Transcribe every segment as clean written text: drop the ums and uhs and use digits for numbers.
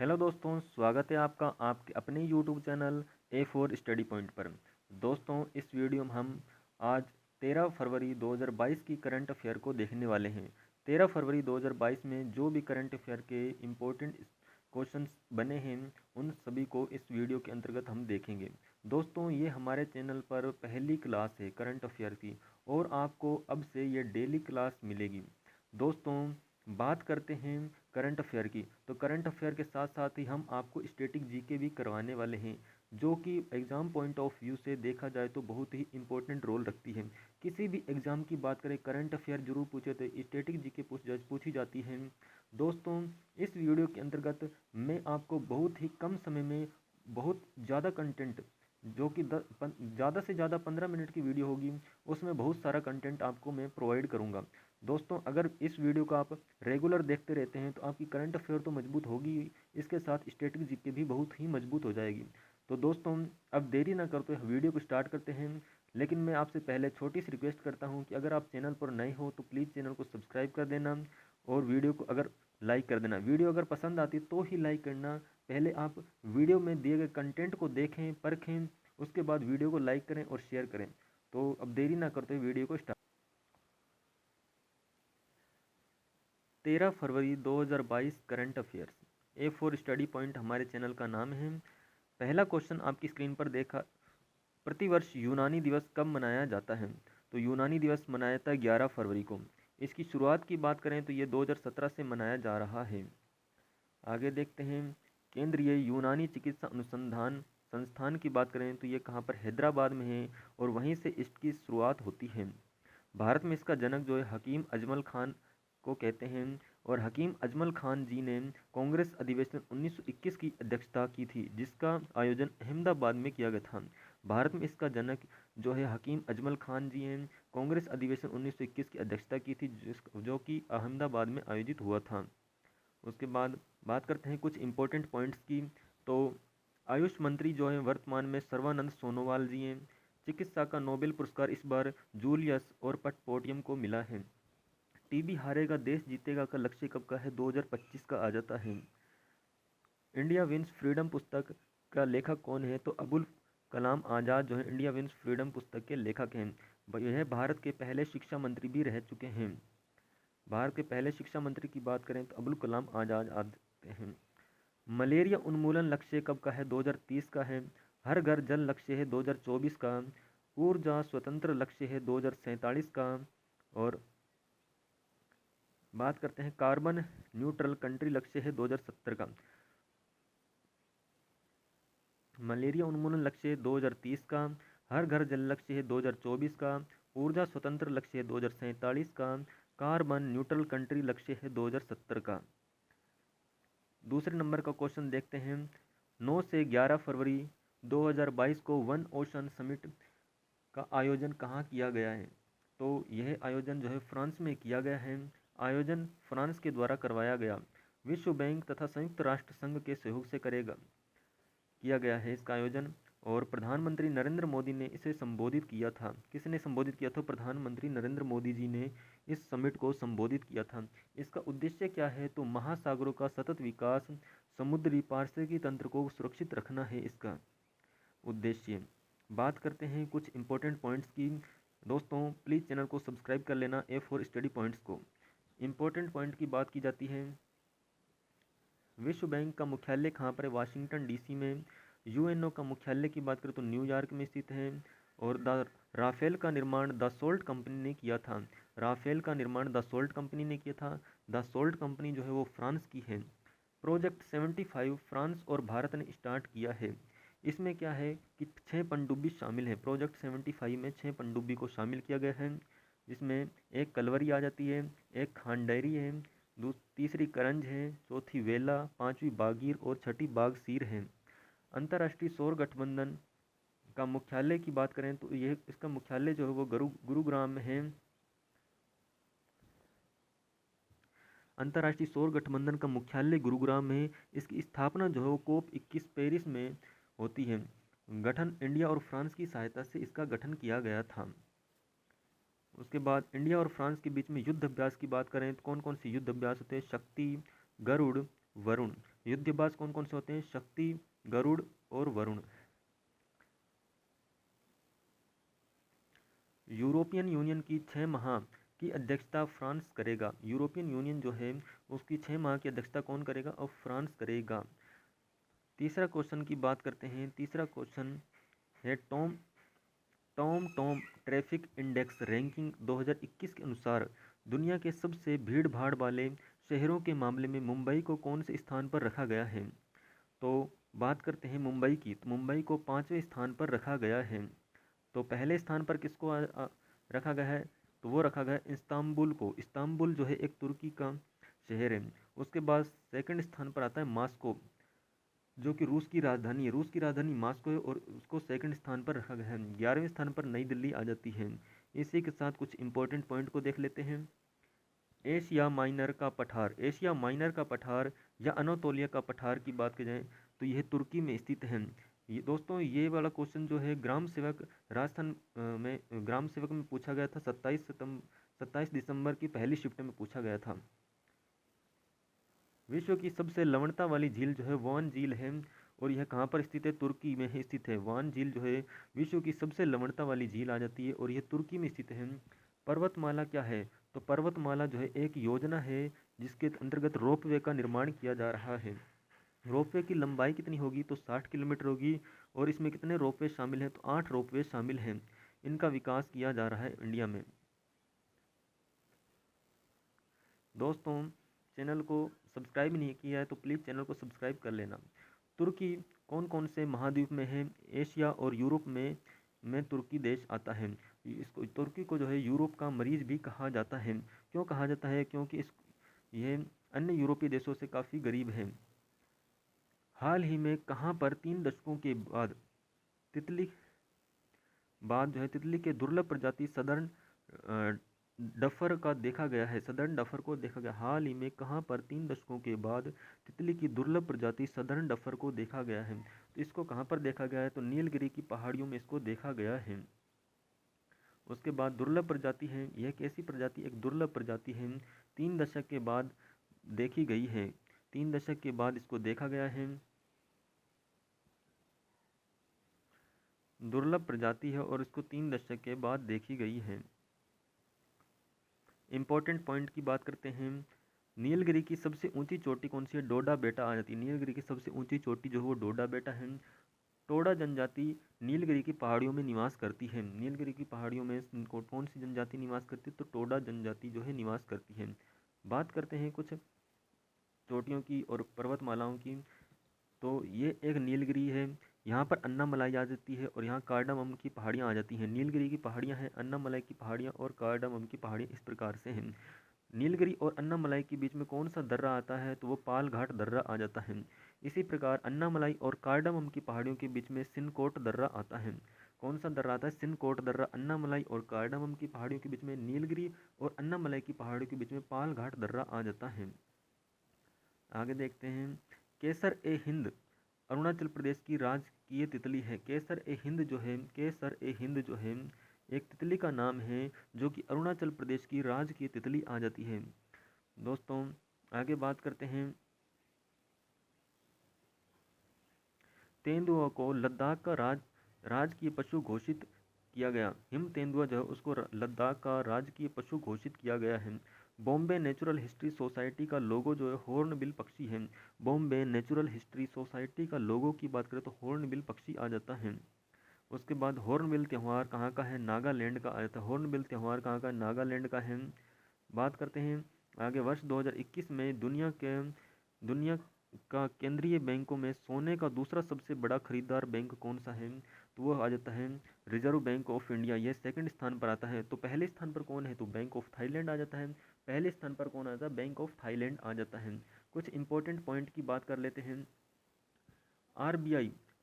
Hello दोस्तों, स्वागत है आपका आपके अपने YouTube channel A4 study point पर। दोस्तों, इस वीडियो में हम आज 13 फरवरी 2022 की करंट अफेयर को देखने वाले हैं। 13 फरवरी 2022 में जो भी करंट अफेयर के इम्पोर्टेंट क्वेश्चंस बने हैं उन सभी को इस वीडियो के अंतर्गत हम देखेंगे। दोस्तों, ये हमारे चैनल पर पहली क्लास है करंट अफेयर की और आपको अब से ये डेली क्लास मिलेगी। दोस्तों, बात करते हैं करंट अफेयर की, तो करंट अफेयर के साथ साथ ही हम आपको स्टैटिक जीके भी करवाने वाले हैं, जो कि एग्ज़ाम पॉइंट ऑफ व्यू से देखा जाए तो बहुत ही इंपॉर्टेंट रोल रखती है। किसी भी एग्ज़ाम की बात करें, करंट अफेयर जरूर पूछे तो स्टैटिक जीके पूछी जाती है। दोस्तों, इस वीडियो के अंतर्गत मैं आपको बहुत ही कम समय में बहुत ज़्यादा कंटेंट, जो कि ज़्यादा से ज़्यादा 15 मिनट की वीडियो होगी, उसमें बहुत सारा कंटेंट आपको मैं प्रोवाइड करूँगा। दोस्तों, अगर इस वीडियो को आप रेगुलर देखते रहते हैं तो आपकी करंट अफेयर तो मजबूत होगी, इसके साथ स्टैटिक जीके भी बहुत ही मजबूत हो जाएगी। तो दोस्तों, अब देरी ना करते वीडियो को स्टार्ट करते हैं। लेकिन मैं आपसे पहले छोटी सी रिक्वेस्ट करता हूं कि अगर आप चैनल पर नए हो तो प्लीज़ चैनल को सब्सक्राइब कर देना और वीडियो को अगर लाइक कर देना। वीडियो अगर पसंद आती तो ही लाइक करना। पहले आप वीडियो में दिए गए कंटेंट को देखें, परखें, उसके बाद वीडियो को लाइक करें और शेयर करें। तो अब देरी ना करते वीडियो को स्टार्ट। 13 फरवरी 2022 current affairs A4 study point हमारे चैनल का नाम है। पहला क्वेश्चन आपकी स्क्रीन पर देखा, प्रतिवर्ष यूनानी दिवस कब मनाया जाता है? तो यूनानी दिवस मनाया जाता है 11 फरवरी को। इसकी शुरुआत की बात करें तो ये 2017 से मनाया जा रहा है। आगे देखते हैं, केंद्रीय यूनानी चिकित्सा अनुसंधान संस्थान की बात करें तो ये कहाँ पर, हैदराबाद में है और वहीं से इसकी शुरुआत होती है। भारत में इसका जनक जो है हकीम अजमल खान को कहते हैं और हकीम अजमल खान जी ने कांग्रेस अधिवेशन 1921 की अध्यक्षता की थी, जिसका आयोजन अहमदाबाद में किया गया था। भारत में इसका जनक जो है हकीम अजमल खान जी हैं। कांग्रेस अधिवेशन 1921 की अध्यक्षता की थी जो कि अहमदाबाद में आयोजित हुआ था। उसके बाद बात करते हैं कुछ इंपॉर्टेंट पॉइंट्स की। तो आयुष मंत्री जो है वर्तमान में सर्बानंद सोनोवाल जी हैं। चिकित्सा का नोबेल पुरस्कार इस बार जूलियस और पटपोटियम को मिला है। टीबी हारेगा देश जीतेगा का लक्ष्य कब का है? 2025 का आ जाता है। इंडिया विंस फ्रीडम पुस्तक का लेखक कौन है? तो अबुल कलाम आज़ाद जो है इंडिया विंस फ्रीडम पुस्तक के लेखक हैं। यह भारत के पहले शिक्षा मंत्री भी रह चुके हैं। भारत के पहले शिक्षा मंत्री की बात करें तो अबुल कलाम आज़ाद आते हैं। मलेरिया उन्मूलन लक्ष्य कब का है? 2030 का है। हर घर जल लक्ष्य है 2024 का। ऊर्जा स्वतंत्र लक्ष्य है 2047 का। और बात करते हैं कार्बन न्यूट्रल कंट्री लक्ष्य है 2070 का। मलेरिया उन्मूलन लक्ष्य है 2030 का। हर घर जल लक्ष्य है 2024 का। ऊर्जा स्वतंत्र लक्ष्य है 2047 का। कार्बन न्यूट्रल कंट्री लक्ष्य है 2070 का। दूसरे नंबर का क्वेश्चन देखते हैं, 9 से 11 फरवरी 2022 को वन ओशन समिट का आयोजन कहाँ किया गया है? तो यह आयोजन जो है फ्रांस में किया गया है। आयोजन फ्रांस के द्वारा करवाया गया, विश्व बैंक तथा संयुक्त राष्ट्र संघ के सहयोग से किया गया है इसका आयोजन। और प्रधानमंत्री नरेंद्र मोदी ने इसे संबोधित किया था। किसने संबोधित किया था? प्रधानमंत्री नरेंद्र मोदी जी ने इस समिट को संबोधित किया था। इसका उद्देश्य क्या है? तो महासागरों का सतत विकास, समुद्री पारिस्थितिकी तंत्र को सुरक्षित रखना है इसका उद्देश्य। बात करते हैं कुछ इंपॉर्टेंट पॉइंट्स की। दोस्तों, प्लीज़ चैनल को सब्सक्राइब कर लेना A4 स्टडी पॉइंट्स को। इंपॉर्टेंट पॉइंट की बात की जाती है, विश्व बैंक का मुख्यालय कहाँ पर है? वाशिंगटन DC में। यूएनओ का मुख्यालय की बात करें तो न्यूयॉर्क में स्थित है। और राफेल का निर्माण दसोल्ट कंपनी ने किया था। राफेल का निर्माण दसोल्ट कंपनी ने किया था। दसोल्ट कंपनी जो है वो फ्रांस की है। प्रोजेक्ट 75 फ्रांस और भारत ने स्टार्ट किया है। इसमें क्या है कि 6 पनडुब्बी शामिल हैं। प्रोजेक्ट 75 में 6 पनडुब्बी को शामिल किया गया है, जिसमें एक कलवरी आ जाती है, एक खांडेरी है, तीसरी करंज है, चौथी वेला, पांचवी बागीर और छठी बागसीर है। अंतर्राष्ट्रीय सौर गठबंधन का मुख्यालय की बात करें तो यह इसका मुख्यालय जो है वो गुरुग्राम में है। अंतर्राष्ट्रीय सौर गठबंधन का मुख्यालय गुरुग्राम में है। इसकी स्थापना जो है वो COP21 पेरिस में होती है। गठन इंडिया और फ्रांस की सहायता से इसका गठन किया गया था। उसके बाद इंडिया और फ्रांस के बीच में युद्ध अभ्यास की बात करें तो कौन कौन से युद्ध अभ्यास होते हैं? शक्ति, गरुड़, वरुण। युद्धबाज कौन कौन से होते हैं? शक्ति, गरुड़ और वरुण। यूरोपियन यूनियन की 6 माह की अध्यक्षता फ्रांस करेगा। यूरोपियन यूनियन जो है उसकी 6 माह की अध्यक्षता कौन करेगा? और फ्रांस करेगा। तीसरा क्वेश्चन की बात करते हैं। तीसरा क्वेश्चन है Tom Tom traffic index ranking 2021 के अनुसार दुनिया के सबसे भीड़ भाड़ वाले शहरों के मामले में मुंबई को कौन से स्थान पर रखा गया है? तो बात करते हैं मुंबई की, तो मुंबई को 5वें स्थान पर रखा गया है। तो पहले स्थान पर किसको रखा गया है? तो वो रखा गया इस्तांबुल को। इस्तांबुल जो है एक तुर्की का शहर है। उसके बाद सेकंड स्थान पर आता है मॉस्को, जो कि रूस की राजधानी है। रूस की राजधानी मॉस्को है और उसको सेकंड स्थान पर रखा गया है। 11वें स्थान पर नई दिल्ली आ जाती है। इसी के साथ कुछ इंपॉर्टेंट पॉइंट को देख लेते हैं। एशिया माइनर का पठार, एशिया माइनर का पठार या अनातोलिया का पठार की बात की जाए तो यह तुर्की में स्थित है। ये दोस्तों ये वाला क्वेश्चन जो है ग्राम सेवक राजस्थान में ग्राम सेवक में पूछा गया था। 27 दिसंबर की पहली शिफ्ट में पूछा गया था। विश्व की सबसे लवणता वाली झील जो है वान झील है और यह कहाँ पर स्थित है? तुर्की में ही स्थित है। वान झील जो है विश्व की सबसे लवणता वाली झील आ जाती है और यह तुर्की में स्थित है। पर्वतमाला क्या है? तो पर्वतमाला जो है एक योजना है जिसके अंतर्गत रोपवे का निर्माण किया जा रहा है। रोपवे की लंबाई कितनी होगी? तो 60 किलोमीटर होगी। और इसमें कितने रोपवे शामिल हैं? तो 8 रोपवे शामिल हैं। इनका विकास किया जा रहा है इंडिया में। दोस्तों चैनल को सब्सक्राइब नहीं किया है तो प्लीज़ चैनल को सब्सक्राइब कर लेना। तुर्की कौन कौन से महाद्वीप में है? एशिया और यूरोप में तुर्की देश आता है। इसको तुर्की को जो है यूरोप का मरीज भी कहा जाता है। क्यों कहा जाता है? क्योंकि ये अन्य यूरोपीय देशों से काफ़ी गरीब है। हाल ही में कहाँ पर 3 दशकों के तितली जो है तितली के दुर्लभ प्रजाति सदर्न डफर का देखा गया है। सदर्न डफर को देखा गया। हाल ही में कहाँ पर 3 दशकों के बाद तितली की दुर्लभ प्रजाति सदर्न डफर को देखा गया है? तो इसको कहाँ पर देखा गया है? तो नीलगिरी की पहाड़ियों में इसको देखा गया है। उसके बाद दुर्लभ प्रजाति है। यह एक ऐसी प्रजाति एक दुर्लभ प्रजाति है 3 दशक के बाद देखी गई है। 3 दशक के बाद इसको देखा गया है। दुर्लभ प्रजाति है और इसको 3 दशक के बाद देखी गई है। इंपॉर्टेंट पॉइंट की बात करते हैं। नीलगिरी की सबसे ऊंची चोटी कौन सी है? डोडा बेटा आ जाती है। नीलगिरी की सबसे ऊंची चोटी जो है वो डोडा बेटा है। टोडा जनजाति नीलगिरी की पहाड़ियों में निवास करती है। नीलगिरी की पहाड़ियों में कौन सी जनजाति निवास करती है? तो टोडा जनजाति जो है निवास करती है। बात करते हैं कुछ चोटियों की और पर्वतमालाओं की। तो ये एक नीलगिरी है। यहाँ पर अन्नामलाई आ जाती है और यहाँ कार्डामम की पहाड़ियाँ आ जाती हैं। नीलगिरी की पहाड़ियाँ हैं, अन्नामलाई की पहाड़ियाँ और कार्डामम की पहाड़ियाँ इस प्रकार से हैं। नीलगिरी और अन्नामलाई के बीच में कौन सा दर्रा आता है? तो वो पाल घाट दर्रा आ जाता है। इसी प्रकार अन्नामलाई और कार्डामम की पहाड़ियों के बीच में सिनकोट दर्रा आता है। कौन सा दर्रा आता है? सिनकोट दर्रा। अन्नामलाई और कार्डामम की पहाड़ियों के बीच में नीलगिरी और अन्नामलाई की पहाड़ियों के बीच में पाल घाट दर्रा आ जाता है। आगे देखते हैं। केसर ए हिंद अरुणाचल प्रदेश की राजकीय तितली है। केसर ए हिंद जो है एक तितली का नाम है जो कि अरुणाचल प्रदेश की राजकीय तितली आ जाती है। दोस्तों आगे बात करते हैं। तेंदुआ को लद्दाख का राजकीय पशु घोषित किया गया। हिम तेंदुआ जो है उसको लद्दाख का राजकीय पशु घोषित किया गया है। बॉम्बे नेचुरल हिस्ट्री सोसाइटी का लोगो जो है हॉर्नबिल पक्षी है। बॉम्बे नेचुरल हिस्ट्री सोसाइटी का लोगो की बात करें तो हॉर्नबिल पक्षी आ जाता है। उसके बाद हॉर्नबिल त्यौहार कहाँ का है? नागालैंड का आ जाता है। हॉर्नबिल त्यौहार कहाँ का? नागालैंड का है। बात करते हैं आगे। वर्ष 2021 में दुनिया का केंद्रीय बैंकों में सोने का दूसरा सबसे बड़ा खरीदार बैंक कौन सा है? तो वो आ जाता है रिजर्व बैंक ऑफ इंडिया। यह सेकंड स्थान पर आता है। तो पहले स्थान पर कौन है? तो बैंक ऑफ थाईलैंड आ जाता है। पहले स्थान पर कौन आता है? बैंक ऑफ थाईलैंड आ जाता है। कुछ इंपॉर्टेंट पॉइंट की बात कर लेते हैं।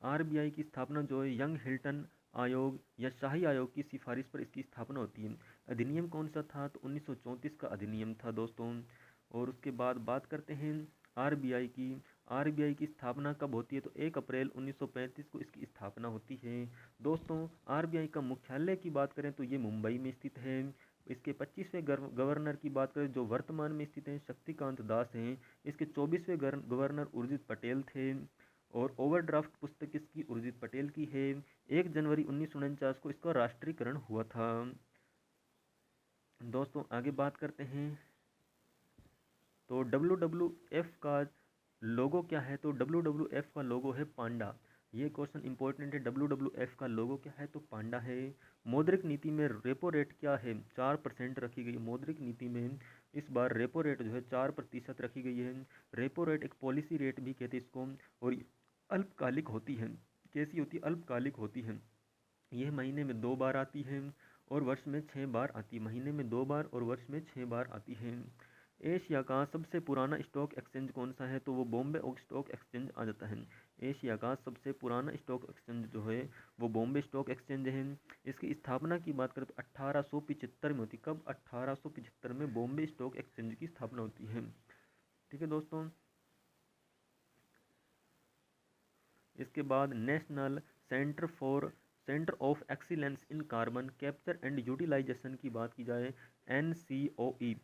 आरबीआई की स्थापना जो है यंग हिल्टन आयोग या शाही आयोग की सिफारिश पर इसकी स्थापना होती है। अधिनियम कौन सा था? तो 1934 का अधिनियम था दोस्तों। और उसके बाद बात करते हैं आरबीआई की स्थापना कब होती है? तो 1 अप्रैल 1935 को इसकी स्थापना होती है। दोस्तों आरबीआई का मुख्यालय की बात करें तो ये मुंबई में स्थित है। इसके 25वें गवर्नर की बात करें जो वर्तमान में स्थित हैं शक्तिकांत दास हैं। इसके 24वें गवर्नर उर्जित पटेल थे। और ओवरड्राफ्ट पुस्तक किसकी? उर्जित पटेल की है। 1 जनवरी 1949 को इसका राष्ट्रीयकरण हुआ था। दोस्तों आगे बात करते हैं। तो WWF का लोगो क्या है? तो WWF का लोगो है पांडा। ये क्वेश्चन इंपॉर्टेंट है। WWF का लोगो क्या है? तो पांडा है। मौद्रिक नीति में रेपो रेट क्या है? 4% रखी गई है। मौद्रिक नीति में इस बार रेपो रेट जो है 4% रखी गई है। रेपो रेट एक पॉलिसी रेट भी कहते हैं इसको, और अल्पकालिक होती है। कैसी होती है? अल्पकालिक होती है। यह महीने में 2 बार आती है और वर्ष में 6 बार आती है। महीने में 2 बार और वर्ष में 6 बार आती है। एशिया का सबसे पुराना स्टॉक एक्सचेंज कौन सा है? तो वो बॉम्बे स्टॉक एक्सचेंज आ जाता है। एशिया का सबसे पुराना स्टॉक एक्सचेंज जो है वो बॉम्बे स्टॉक एक्सचेंज है। इसकी स्थापना की बात करें तो 1875 में होती। कब? 1875 में बॉम्बे स्टॉक एक्सचेंज की स्थापना होती है। ठीक है दोस्तों। इसके बाद national centre of excellence in carbon capture and utilisation की बात की जाए, NCOE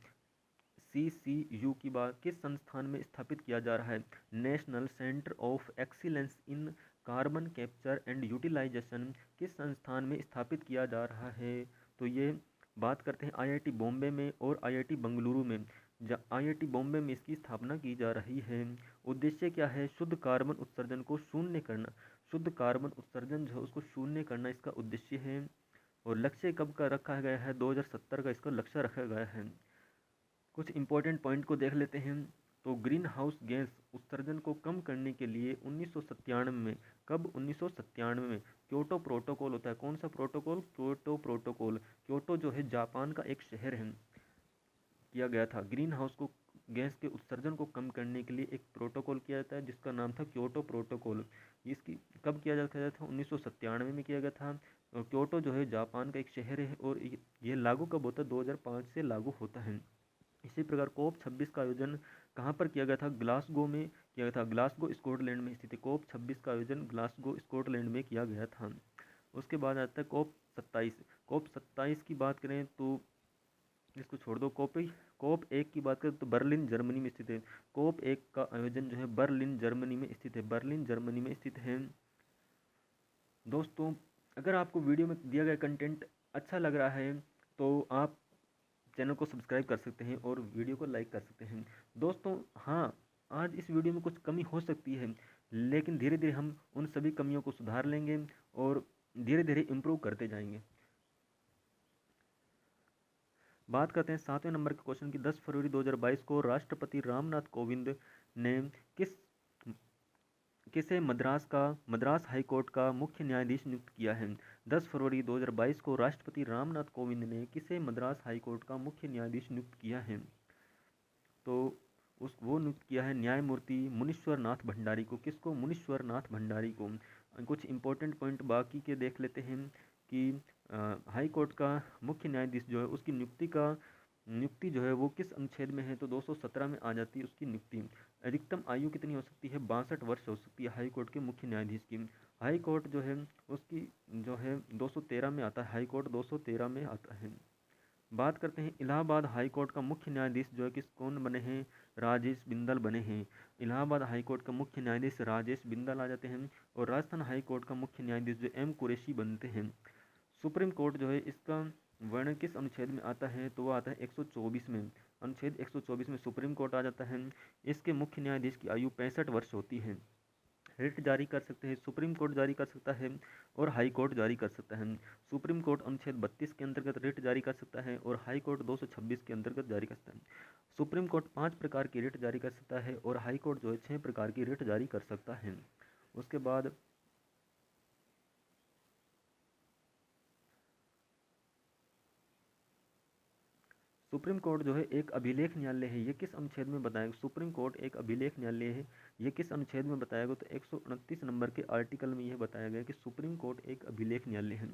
CCU की बात किस संस्थान में स्थापित किया जा रहा है? National centre of excellence in carbon capture and utilisation किस संस्थान में स्थापित किया जा रहा है? तो ये बात करते हैं IIT बॉम्बे में और IIT बेंगलुरु में। IIT बॉम्बे में इसकी स्थापना की जा रही है। उद्देश्य क्या है? शुद्ध कार्बन उत्सर्जन को शून्य करना। शुद्ध कार्बन उत्सर्जन जो है उसको शून्य करना इसका उद्देश्य है। और लक्ष्य कब का रखा गया है? 2070 का इसका लक्ष्य रखा गया है। कुछ इंपॉर्टेंट पॉइंट को देख लेते हैं। तो ग्रीन हाउस गैस उत्सर्जन को कम करने के लिए 1997 में, कब? 1997 में क्योटो प्रोटोकॉल होता है। कौन सा प्रोटोकॉल? Kyoto protocol. क्योटो जो है जापान का एक शहर है, किया गया था। ग्रीन हाउस को गैस के उत्सर्जन को कम करने के लिए एक प्रोटोकॉल किया जाता है जिसका नाम था क्योटो प्रोटोकॉल। इसकी कब किया जाता था? 1997 में किया गया था। और क्योटो जो है जापान का एक शहर है और ये लागू कब होता है? 2005 से लागू होता है। इसी प्रकार COP 26 का आयोजन कहाँ पर किया गया था? ग्लासगो में किया गया था। ग्लासगो स्कॉटलैंड में स्थित है। COP 26 का आयोजन ग्लासगो स्कॉटलैंड में किया गया था। उसके बाद आता है COP 27। COP 27 की बात करें तो इसको छोड़ दो। COP 1 की बात करें तो बर्लिन जर्मनी में स्थित है। COP 1 का आयोजन जो है बर्लिन जर्मनी में स्थित है। बर्लिन जर्मनी में स्थित है। दोस्तों अगर आपको वीडियो में दिया गया कंटेंट अच्छा लग रहा है तो आप चैनल को सब्सक्राइब कर सकते हैं और वीडियो को लाइक कर सकते हैं। दोस्तों हाँ, आज इस वीडियो में कुछ कमी हो सकती है, लेकिन धीरे धीरे हम उन सभी कमियों को सुधार लेंगे और धीरे धीरे इम्प्रूव करते जाएंगे। बात करते हैं 7वें नंबर के क्वेश्चन की। 10 फरवरी 2022 को राष्ट्रपति रामनाथ कोविंद ने किसे मद्रास हाई कोर्ट का मुख्य न्यायाधीश नियुक्त किया है? 10 फरवरी 2022 को राष्ट्रपति रामनाथ कोविंद ने किसे मद्रास हाई कोर्ट का मुख्य न्यायाधीश नियुक्त किया है? तो वो नियुक्त किया है न्यायमूर्ति मुनीश्वर नाथ भंडारी को। किसको? मुनीश्वर नाथ भंडारी को। कुछ इंपॉर्टेंट पॉइंट बाकी के देख लेते हैं कि हाई कोर्ट का मुख्य न्यायाधीश जो है उसकी नियुक्ति जो है वो किस अनुच्छेद में है? तो 217 में आ जाती है उसकी नियुक्ति। अधिकतम आयु कितनी हो सकती है? 62 वर्ष हो सकती है हाई कोर्ट के मुख्य न्यायाधीश की। हाई कोर्ट जो है उसकी जो है 213 में आता है। हाई कोर्ट 213 में आता है। बात करते हैं इलाहाबाद हाई कोर्ट का मुख्य न्यायाधीश जो है कौन बने हैं? राजेश बिंदल बने हैं। इलाहाबाद हाई कोर्ट का मुख्य न्यायाधीश राजेश बिंदल आ जाते हैं। और राजस्थान हाई कोर्ट का मुख्य न्यायाधीश जो M कुरैशी बनते हैं। सुप्रीम कोर्ट जो है इसका वर्णन किस अनुच्छेद में आता है? तो वो आता है 124 में। अनुच्छेद 124 में सुप्रीम कोर्ट आ जाता है। इसके मुख्य न्यायाधीश की आयु 65 वर्ष होती है। रिट जारी कर सकते हैं, सुप्रीम कोर्ट जारी कर सकता है और हाई कोर्ट जारी कर सकता है। सुप्रीम कोर्ट अनुच्छेद 32 के अंतर्गत रिट जारी कर सकता है और हाई कोर्ट 226 के अंतर्गत जारी कर सकता है। सुप्रीम कोर्ट 5 प्रकार की रिट जारी कर सकता है और हाई कोर्ट जो है 6 प्रकार की रिट जारी कर सकता है। उसके बाद सुप्रीम कोर्ट जो है एक अभिलेख न्यायालय है। ये किस अनुच्छेद में बताया गया? सुप्रीम कोर्ट एक अभिलेख न्यायालय है। ये किस अनुच्छेद में बताया गया? तो 129 नंबर के आर्टिकल में यह बताया गया कि सुप्रीम कोर्ट एक अभिलेख न्यायालय है।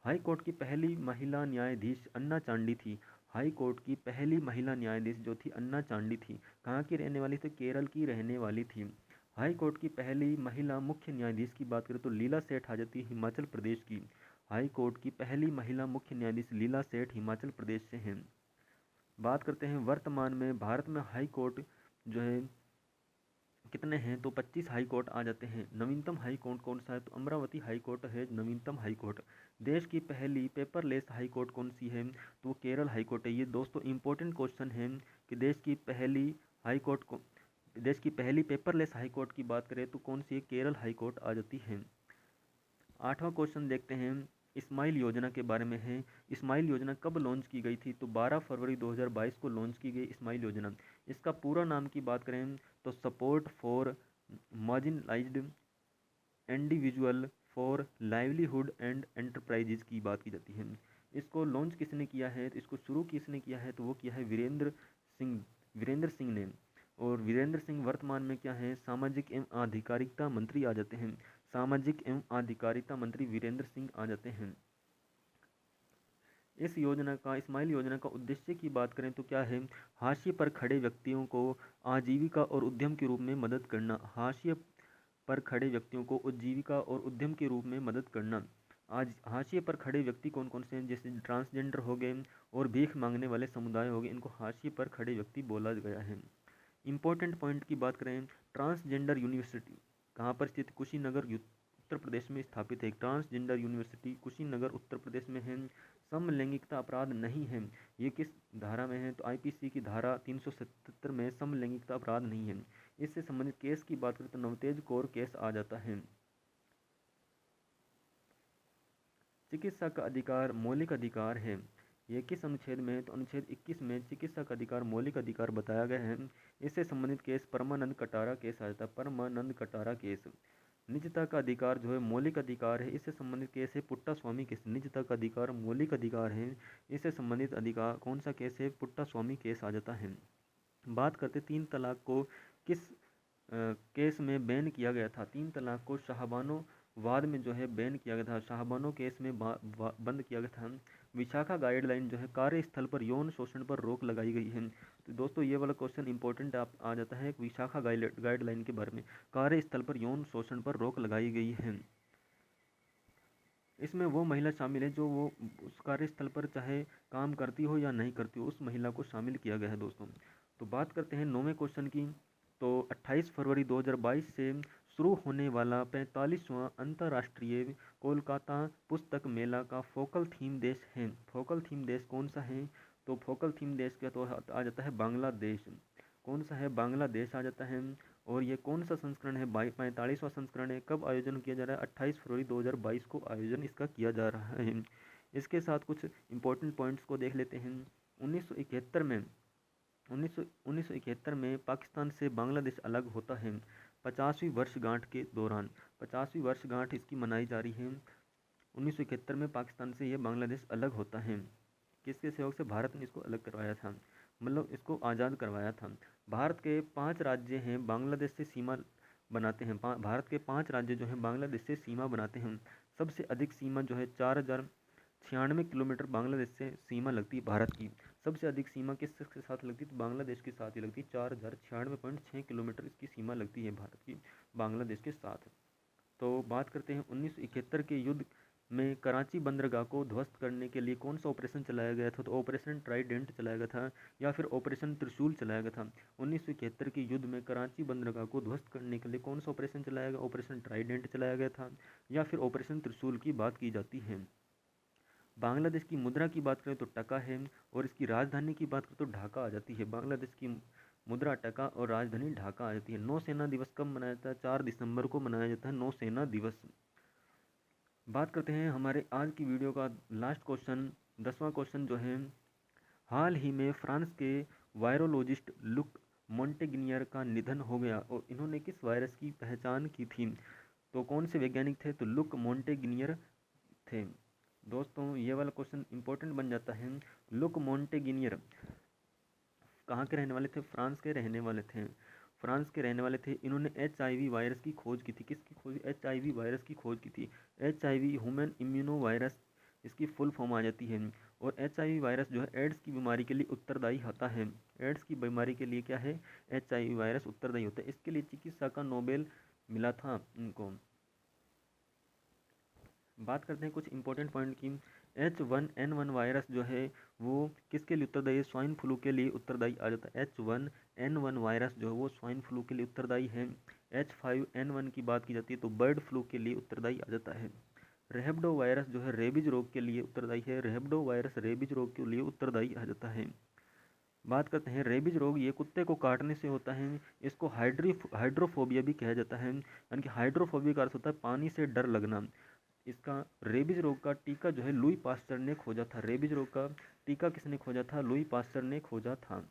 हाई कोर्ट की पहली महिला न्यायाधीश अन्ना चांडी थी। हाई कोर्ट की पहली महिला न्यायाधीश जो थी अन्ना चांडी थी। कहाँ की रहने वाली थी? केरल की रहने वाली थी। हाई कोर्ट की पहली महिला मुख्य न्यायाधीश की बात करें तो लीला सेठ आ जाती है हिमाचल प्रदेश की। हाई कोर्ट की पहली महिला मुख्य न्यायाधीश लीला सेठ हिमाचल प्रदेश से हैं। बात करते हैं वर्तमान में भारत में हाई कोर्ट जो है कितने हैं, तो 25 हाई कोर्ट आ जाते हैं। नवीनतम हाई कोर्ट कौन सा है, तो अमरावती हाई कोर्ट है नवीनतम हाई कोर्ट। देश की पहली पेपरलेस हाई कोर्ट कौन सी है, तो वो केरल हाई कोर्ट है। ये दोस्तों इंपॉर्टेंट क्वेश्चन है कि देश की पहली हाई कोर्ट को, देश की पहली पेपरलेस हाई कोर्ट की बात करें तो कौन सी है, केरल हाई कोर्ट आ जाती है। 8वां क्वेश्चन देखते हैं, स्माइल योजना के बारे में है। स्माइल योजना कब लॉन्च की गई थी, तो 12 फरवरी 2022 को लॉन्च की गई स्माइल योजना। इसका पूरा नाम की बात करें तो support for marginalised individual for livelihood and enterprises की बात की जाती है। इसको लॉन्च किसने किया है, तो इसको शुरू किसने किया है, तो वो किया है वीरेंद्र सिंह ने। और वीरेंद्र सिंह वर्तमान में क्या है, सामाजिक एवं आधिकारिकता मंत्री आ जाते हैं। सामाजिक एवं आधिकारिकता मंत्री वीरेंद्र सिंह आ जाते हैं। इस योजना का, स्माइल योजना का उद्देश्य की बात करें तो क्या है, हाशिए पर खड़े व्यक्तियों को आजीविका और उद्यम के रूप में मदद करना। हाशिए पर खड़े व्यक्तियों को उपजीविका और उद्यम के रूप में मदद करना। आज हाशिए पर खड़े व्यक्ति कौन कौन से हैं, जैसे ट्रांसजेंडर हो गए और भीख मांगने वाले समुदाय हो गए, इनको हाशिए पर खड़े व्यक्ति बोला गया है। इंपॉर्टेंट पॉइंट की बात करें, ट्रांसजेंडर यूनिवर्सिटी कहाँ पर स्थित, कुशीनगर उत्तर प्रदेश में स्थापित है। ट्रांसजेंडर यूनिवर्सिटी कुशीनगर उत्तर प्रदेश में है। समलैंगिकता अपराध नहीं है, ये किस धारा में है, तो आईपीसी की धारा 377 में समलैंगिकता अपराध नहीं है। इससे संबंधित केस की बात करें तो नवतेज कौर केस आ जाता है। चिकित्सा का अधिकार मौलिक अधिकार है, ये किस अनुच्छेद में है, तो अनुच्छेद 21 में चिकित्सा का अधिकार मौलिक अधिकार बताया गया है। इससे संबंधित केस परमानंद कटारा केस आ जाता है। परमानंद कटारा केस। निजता का अधिकार जो है मौलिक अधिकार है, इससे संबंधित केस है पुट्टा स्वामी केस। निजता का अधिकार मौलिक अधिकार है, इससे संबंधित अधिकार कौन सा केस है, पुट्टा स्वामी केस आ जाता है। बात करते 3 तलाक को किस केस में बैन किया गया था। 3 तलाक को शाहबानो वाद में जो है बैन किया गया था, शाहबानो केस में बंद किया गया था। विशाखा गाइडलाइन जो है कार्यस्थल पर यौन शोषण पर रोक लगाई गई है। तो दोस्तों ये वाला क्वेश्चन इंपॉर्टेंट आ जाता है विशाखा गाइडलाइन के बारे में। कार्यस्थल पर यौन शोषण पर रोक लगाई गई है। इसमें वो महिला शामिल है जो वो उस कार्यस्थल पर चाहे काम करती हो या नहीं करती हो, उस महिला को शामिल किया गया है दोस्तों। तो बात करते हैं 9वें क्वेश्चन की। तो 28 फरवरी 2022 से शुरू होने वाला 45वां अंतर्राष्ट्रीय कोलकाता पुस्तक मेला का फोकल थीम देश है। फोकल थीम देश कौन सा है, तो फोकल थीम देश का तो आ जाता है बांग्लादेश। कौन सा है, बांग्लादेश आ जाता है। और ये कौन सा संस्करण है, 45वां संस्करण है। कब आयोजन किया जा रहा है, 28 फरवरी 2022 को आयोजन इसका किया जा रहा है। इसके साथ कुछ इंपॉर्टेंट पॉइंट्स को देख लेते हैं। 1971 में पाकिस्तान से बांग्लादेश अलग होता है। 50वीं वर्षगांठ के दौरान, 50वीं वर्षगांठ इसकी मनाई जा रही है। 1971 में पाकिस्तान से ये बांग्लादेश अलग होता है। किसके सहयोग से, भारत ने इसको अलग करवाया था, मतलब इसको आज़ाद करवाया था। भारत के 5 राज्य हैं बांग्लादेश से सीमा बनाते हैं। भारत के 5 राज्य जो हैं बांग्लादेश से सीमा बनाते हैं। सबसे अधिक सीमा जो है 4096 किलोमीटर बांग्लादेश से सीमा लगती है भारत की। सबसे अधिक सीमा किसके साथ लगती है, तो बांग्लादेश के साथ ही लगती है। 4096.6 किलोमीटर इसकी सीमा लगती है भारत की बांग्लादेश के साथ। तो बात करते हैं 1971 के युद्ध में कराची बंदरगाह को ध्वस्त करने के लिए कौन सा ऑपरेशन चलाया गया था, तो ऑपरेशन ट्राइडेंट चलाया गया था या फिर ऑपरेशन त्रिशूल चलाया गया था। 1971 के युद्ध में कराची बंदरगाह को ध्वस्त करने के लिए कौन सा ऑपरेशन चलाया गया, ऑपरेशन ट्राइडेंट चलाया गया था या फिर ऑपरेशन त्रिशूल की बात की जाती है। बांग्लादेश की मुद्रा की बात करें तो टका है और इसकी राजधानी की बात करें तो ढाका आ जाती है। बांग्लादेश की मुद्रा टका और राजधानी ढाका आ जाती है। नौसेना दिवस कब मनाया जाता है, 4 दिसंबर को मनाया जाता है नौसेना दिवस। बात करते हैं हमारे आज की वीडियो का लास्ट क्वेश्चन, 10वां क्वेश्चन जो है, हाल ही में फ्रांस के वायरोलॉजिस्ट लुक मोंटेगिनियर का निधन हो गया और इन्होंने किस वायरस की पहचान की थी, तो कौन से वैज्ञानिक थे, तो लुक मोंटेगिनियर थे। दोस्तों ये वाला क्वेश्चन इंपॉर्टेंट बन जाता है। लुक मोंटेगिनियर कहाँ के रहने वाले थे, फ्रांस के रहने वाले थे। फ्रांस के रहने वाले थे। इन्होंने HIV वायरस की खोज की थी। किसकी खोज, HIV वायरस की खोज की थी। HIV ह्यूमन इम्यूनो वायरस इसकी फुल फॉर्म आ जाती है। और HIV वायरस जो है एड्स की बीमारी के लिए उत्तरदायी होता है। एड्स की बीमारी के लिए क्या है, HIV वायरस उत्तरदायी होता है। इसके लिए चिकित्सा का नोबेल मिला था इनको। बात करते हैं कुछ इंपॉर्टेंट पॉइंट की। H1N1 वायरस जो है वो किसके लिए उत्तरदायी है? स्वाइन फ्लू के लिए उत्तरदायी आ जाता है। H1N1 वायरस जो है वो स्वाइन फ्लू के लिए उत्तरदायी है। H5N1 की बात की जाती है तो बर्ड फ्लू के लिए उत्तरदायी आ जाता है। रेबडो वायरस जो है रेबीज रोग के लिए उत्तरदायी है। रेबडो वायरस रेबीज रोग के लिए उत्तरदायी आ जाता है। बात करते हैं रेबीज रोग, ये कुत्ते को काटने से होता है। इसको हाइड्रोफोबिया भी कहा जाता है, यानी कि हाइड्रोफोबिया का अर्थ होता है पानी से डर लगना। इसका रेबीज रोग का टीका जो है लुई पास्चर ने खोजा था। रेबीज रोग का टीका किसने खोजा था? लुई पास्चर ने खोजा था।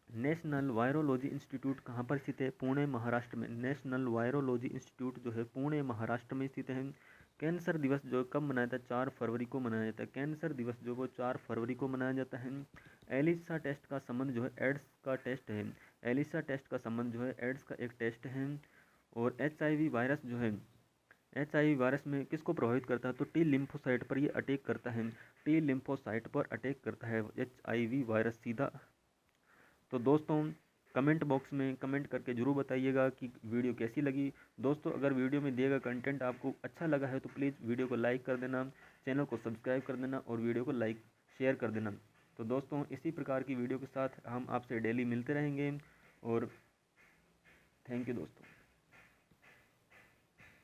नेशनल वायरोलॉजी इंस्टीट्यूट कहाँ पर स्थित है? पुणे महाराष्ट्र में। नेशनल वायरोलॉजी इंस्टीट्यूट जो है पुणे महाराष्ट्र में स्थित है। कैंसर दिवस जो कब मनाया जाता है? 4 फरवरी को मनाया जाता है। कैंसर दिवस जो वो 4 फरवरी को मनाया जाता है। एलिसा टेस्ट का संबंध जो है एड्स का टेस्ट है। एलिसा टेस्ट का संबंध जो है एड्स का एक टेस्ट है। और HIV वायरस जो है, HIV वायरस में किसको प्रभावित करता है? तो टी लिम्फोसाइट पर ये अटैक करता है। टी लिम्फोसाइट पर अटैक करता है HIV वायरस सीधा। तो दोस्तों कमेंट बॉक्स में कमेंट करके ज़रूर बताइएगा कि वीडियो कैसी लगी। दोस्तों अगर वीडियो में दिए गए कंटेंट आपको अच्छा लगा है तो प्लीज़ वीडियो को लाइक कर देना, चैनल को सब्सक्राइब कर देना और वीडियो को लाइक शेयर कर देना। तो दोस्तों इसी प्रकार की वीडियो के साथ हम आपसे डेली मिलते रहेंगे और थैंक यू दोस्तों।